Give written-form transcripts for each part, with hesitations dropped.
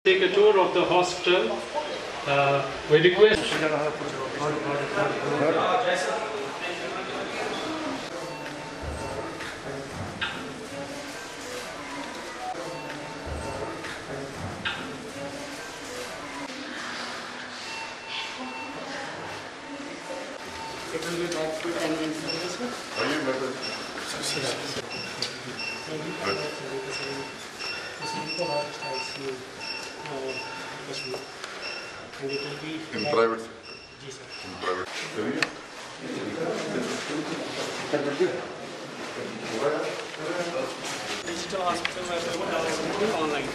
Take a tour of the hospital. We request. In private? जी sir. In private. Digital hospital में online.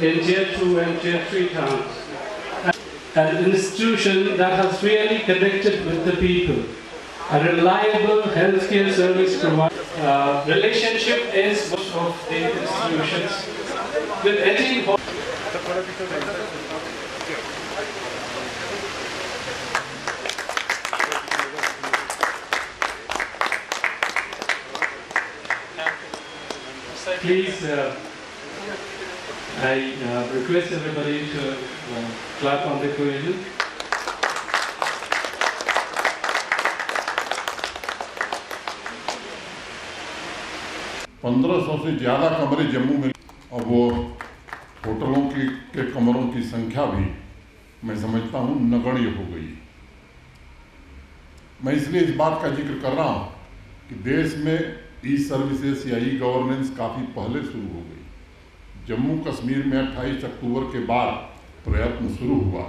In tier 2 and tier 3 towns. An institution that has really connected with the people. A reliable healthcare service provider. Relationship is one of the institutions. With 18 Please, I request everybody to clap on the occasion. $1500 से ज़्यादा कमरे जम्मू में, और वो होटलों के कमरों की संख्या भी मैं समझता हूँ नगण्य हो गई। मैं इसलिए इस बात का जिक्र कर रहा हूँ कि देश में ई सर्विसेज या ई गवर्नेंस काफ़ी पहले शुरू हो गई। जम्मू कश्मीर में 28 अक्टूबर के बाद प्रयत्न शुरू हुआ,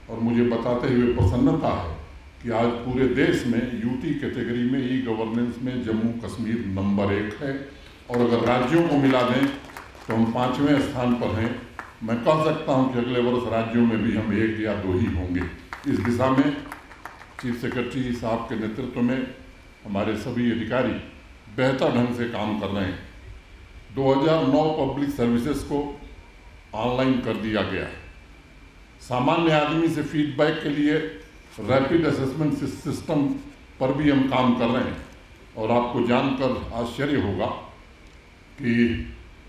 और मुझे बताते हुए प्रसन्नता है कि आज पूरे देश में यूटी कैटेगरी में ई गवर्नेंस में जम्मू कश्मीर नंबर 1 है, और अगर राज्यों को मिला दें तो हम 5वें स्थान पर हैं। मैं कह सकता हूं कि अगले वर्ष राज्यों में भी हम 1 या 2 ही होंगे। इस दिशा में चीफ सेक्रेटरी साहब के नेतृत्व में हमारे सभी अधिकारी बेहतर ढंग से काम कर रहे हैं। 2009 पब्लिक सर्विसेज को ऑनलाइन कर दिया गया है। सामान्य आदमी से फीडबैक के लिए रैपिड असेसमेंट सिस्टम पर भी हम काम कर रहे हैं, और आपको जानकर आश्चर्य होगा कि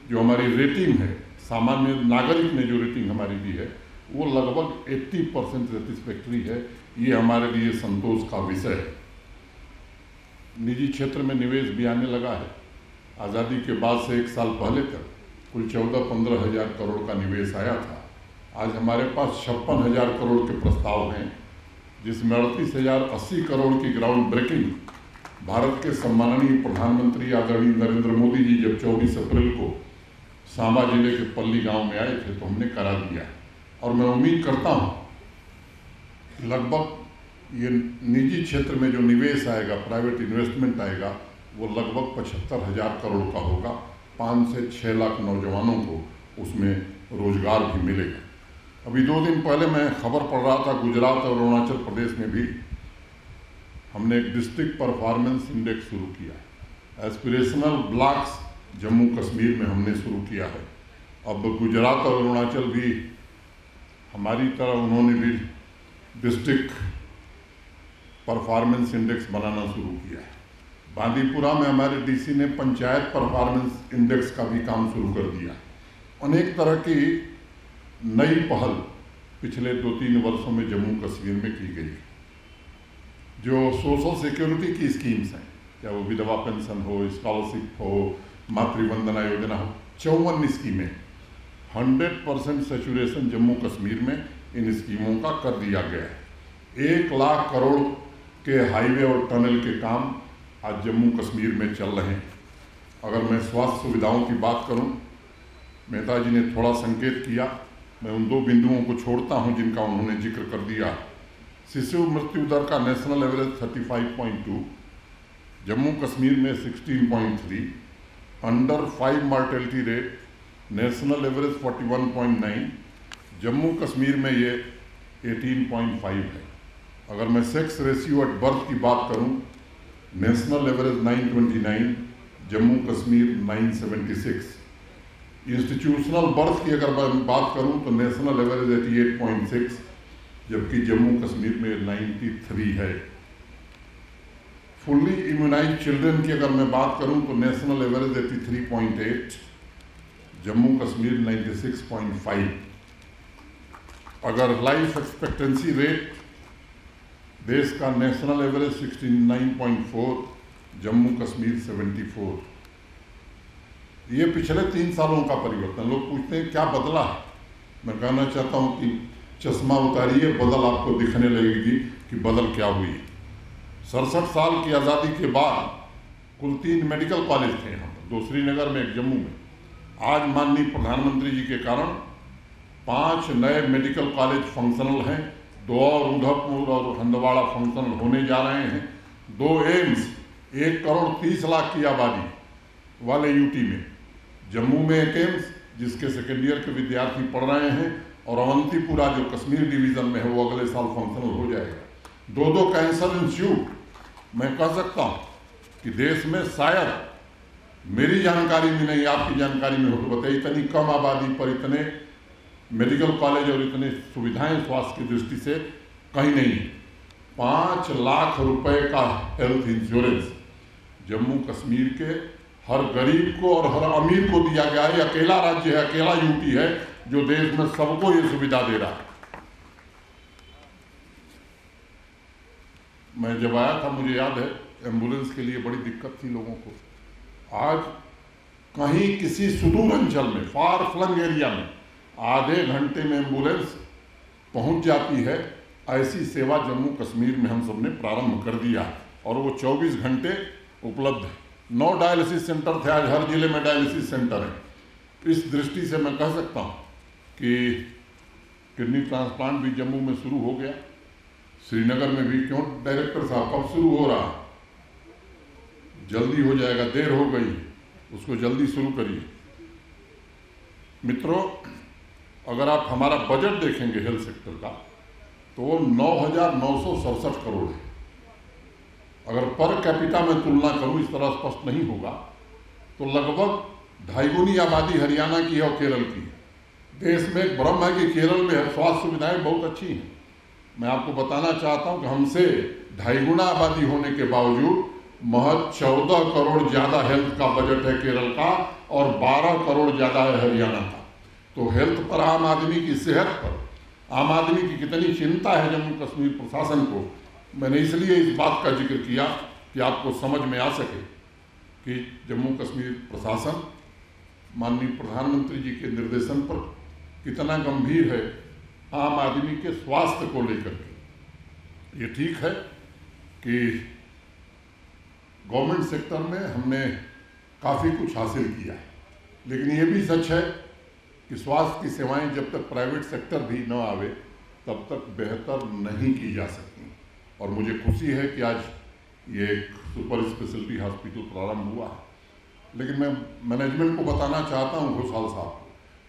जो हमारी रेटिंग है, सामान्य नागरिक ने जो रेटिंग हमारी दी है, वो लगभग 80% सेटिस्फैक्ट्री है। ये हमारे लिए संतोष का विषय है। निजी क्षेत्र में निवेश भी आने लगा है। आज़ादी के बाद से 1 साल पहले तक कुल 14-15 हज़ार करोड़ का निवेश आया था। आज हमारे पास 56,000 करोड़ के प्रस्ताव हैं, जिसमें 38,080 करोड़ की ग्राउंड ब्रेकिंग भारत के सम्माननीय प्रधानमंत्री आदरणीय नरेंद्र मोदी जी जब 24 अप्रैल को सांबा जिले के पल्ली गांव में आए थे तो हमने करा दिया। और मैं उम्मीद करता हूं कि लगभग ये निजी क्षेत्र में जो निवेश आएगा, प्राइवेट इन्वेस्टमेंट आएगा, वो लगभग 75,000 करोड़ का होगा। 5 से 6 लाख नौजवानों को उसमें रोजगार भी मिलेगा। अभी 2 दिन पहले मैं खबर पढ़ रहा था, गुजरात और अरुणाचल प्रदेश में भी हमने एक डिस्ट्रिक्ट परफॉर्मेंस इंडेक्स शुरू किया है। एस्पिरेशनल ब्लॉक्स जम्मू कश्मीर में हमने शुरू किया है। अब गुजरात और अरुणाचल भी हमारी तरह उन्होंने भी डिस्ट्रिक्ट परफॉर्मेंस इंडेक्स बनाना शुरू किया है। बांदीपुरा में हमारे डीसी ने पंचायत परफॉर्मेंस इंडेक्स का भी काम शुरू कर दिया। अनेक तरह की नई पहल पिछले 2-3 वर्षों में जम्मू कश्मीर में की गई। जो सोशल सिक्योरिटी की स्कीम्स हैं, चाहे वो विधवा पेंशन हो, स्कॉलरशिप हो, मातृवंदना योजना हो, 54 स्कीमें, 100% सेचुरेशन जम्मू कश्मीर में इन स्कीमों का कर दिया गया है। 1 लाख करोड़ के हाईवे और टनल के काम आज जम्मू कश्मीर में चल रहे हैं। अगर मैं स्वास्थ्य सुविधाओं की बात करूं, मेहता जी ने थोड़ा संकेत किया, मैं उन 2 बिंदुओं को छोड़ता हूं जिनका उन्होंने जिक्र कर दिया। शिशु मृत्यु दर का नेशनल एवरेज 35.2, जम्मू कश्मीर में 16.3, under 5 mortality rate national average 41.9, Jammu Kashmir में ये 18.5 है। अगर मैं सेक्स रेशियो एट बर्थ की बात करूं, national average 929, Jammu Kashmir 976। Institutional birth की अगर मैं बात करूं तो नेशनल एवरेज 88.6, जबकि जम्मू कश्मीर में 93 है। फुल्ली इम्यूनाइज चिल्ड्रन की अगर मैं बात करूं तो नेशनल एवरेज 83.8, जम्मू कश्मीर 96.5। अगर लाइफ एक्सपेक्टेंसी रेट देश का नेशनल एवरेज 69.4, जम्मू कश्मीर 74। ये पिछले 3 सालों का परिवर्तन। लोग पूछते हैं क्या बदला है। मैं कहना चाहता हूं कि चश्मा उतारिए, बदल आपको दिखने लगेगी कि बदल क्या हुई। 67 साल की आज़ादी के बाद कुल 3 मेडिकल कॉलेज थे यहाँ पर, 2 श्रीनगर में, 1 जम्मू में। आज माननीय प्रधानमंत्री जी के कारण 5 नए मेडिकल कॉलेज फंक्शनल हैं, 2 और उधमपुर और हंदवाड़ा फंक्शनल होने जा रहे हैं। 2 एम्स 1 करोड़ 30 लाख की आबादी वाले यूटी में, जम्मू में 1 एम्स जिसके सेकेंड ईयर के विद्यार्थी पढ़ रहे हैं, और अवंतीपुरा जो कश्मीर डिवीज़न में है वो अगले साल फंक्शनल हो जाएगा। 2 कैंसर इंस्टीट्यूट। मैं कह सकता हूँ कि देश में शायद, मेरी जानकारी में नहीं, आपकी जानकारी में हो तो बताइए, इतनी कम आबादी पर इतने मेडिकल कॉलेज और इतने सुविधाएं स्वास्थ्य की दृष्टि से कहीं नहीं है। 5 लाख रुपए का हेल्थ इंश्योरेंस जम्मू कश्मीर के हर गरीब को और हर अमीर को दिया गया है। अकेला राज्य है, अकेला यूटी है जो देश में सबको ये सुविधा दे रहा है। मैं जब आया था मुझे याद है एम्बुलेंस के लिए बड़ी दिक्कत थी लोगों को। आज कहीं किसी सुदूर अंचल में, फार फ्लंग एरिया में आधे घंटे में एम्बुलेंस पहुंच जाती है। ऐसी सेवा जम्मू कश्मीर में हम सब ने प्रारंभ कर दिया और वो 24 घंटे उपलब्ध है। 9 डायलिसिस सेंटर थे, आज हर जिले में डायलिसिस सेंटर है। इस दृष्टि से मैं कह सकता हूँ कि किडनी ट्रांसप्लांट भी जम्मू में शुरू हो गया, श्रीनगर में भी। क्यों डायरेक्टर साहब, कब शुरू हो रहा? जल्दी हो जाएगा, देर हो गई, उसको जल्दी शुरू करिए। मित्रों, अगर आप हमारा बजट देखेंगे हेल्थ सेक्टर का तो वो 9,967 करोड़ है। अगर पर कैपिटा में तुलना करूं, इस तरह स्पष्ट नहीं होगा, तो लगभग 2.5 गुनी आबादी हरियाणा की है और केरल की है। देश में एक भ्रम है कि केरल में स्वास्थ्य सुविधाएं बहुत अच्छी हैं। मैं आपको बताना चाहता हूं कि हमसे 2.5 गुना आबादी होने के बावजूद महज 14 करोड़ ज़्यादा हेल्थ का बजट है केरल का और 12 करोड़ ज़्यादा है हरियाणा का। तो हेल्थ पर, आम आदमी की सेहत पर आम आदमी की कितनी चिंता है जम्मू कश्मीर प्रशासन को, मैंने इसलिए इस बात का जिक्र किया कि आपको समझ में आ सके कि जम्मू कश्मीर प्रशासन माननीय प्रधानमंत्री जी के निर्देशन पर कितना गंभीर है आम आदमी के स्वास्थ्य को लेकर के। ये ठीक है कि गवर्नमेंट सेक्टर में हमने काफ़ी कुछ हासिल किया है, लेकिन ये भी सच है कि स्वास्थ्य की सेवाएं जब तक प्राइवेट सेक्टर भी न आवे तब तक बेहतर नहीं की जा सकती। और मुझे खुशी है कि आज ये एक सुपर स्पेशलिटी हॉस्पिटल प्रारंभ हुआ है। लेकिन मैं मैनेजमेंट को बताना चाहता हूँ, घोषाल साहब,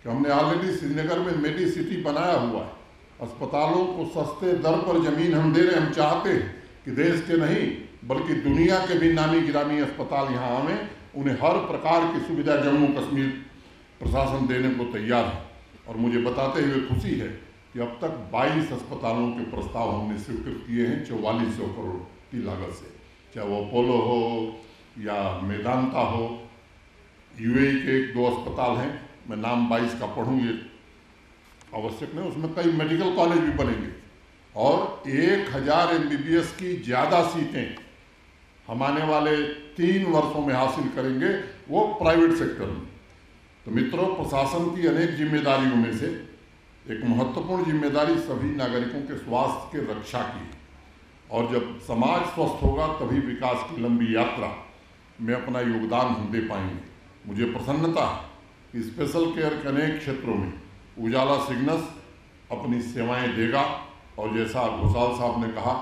कि हमने ऑलरेडी श्रीनगर में मेडी सिटी बनाया हुआ है। अस्पतालों को सस्ते दर पर ज़मीन हम दे रहे हैं। हम चाहते हैं कि देश के नहीं बल्कि दुनिया के भी नामी गिरामी अस्पताल यहाँ आवें। उन्हें हर प्रकार की सुविधा जम्मू कश्मीर प्रशासन देने को तैयार है। और मुझे बताते हुए खुशी है कि अब तक 22 अस्पतालों के प्रस्ताव हमने स्वीकृत किए हैं 4400 करोड़ की लागत से, चाहे वो अपोलो हो या मेदांता हो। यूएई के 1-2 अस्पताल हैं, मैं नाम 22 का पढ़ूँ ये आवश्यक नहीं, उसमें कई मेडिकल कॉलेज भी बनेंगे और 1000 MBBS की ज़्यादा सीटें हम आने वाले 3 वर्षों में हासिल करेंगे, वो प्राइवेट सेक्टर में। तो मित्रों, प्रशासन की अनेक जिम्मेदारियों में से एक महत्वपूर्ण जिम्मेदारी सभी नागरिकों के स्वास्थ्य के रक्षा की है। और जब समाज स्वस्थ होगा तभी विकास की लंबी यात्रा में अपना योगदान हम दे पाएंगे। मुझे प्रसन्नता है कि स्पेशल केयर के अनेक क्षेत्रों में उजाला सिग्नस अपनी सेवाएं देगा। और जैसा घोषाल साहब ने कहा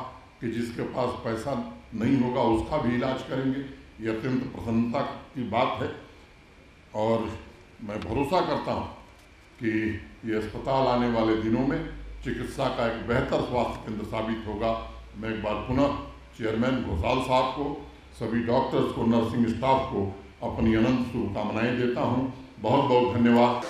कि जिसके पास पैसा नहीं होगा उसका भी इलाज करेंगे, ये अत्यंत प्रसन्नता की बात है। और मैं भरोसा करता हूँ कि ये अस्पताल आने वाले दिनों में चिकित्सा का एक बेहतर स्वास्थ्य केंद्र साबित होगा। मैं एक बार पुनः चेयरमैन घोषाल साहब को, सभी डॉक्टर्स को, नर्सिंग स्टाफ को अपनी अनंत शुभकामनाएं देता हूँ। बहुत बहुत धन्यवाद।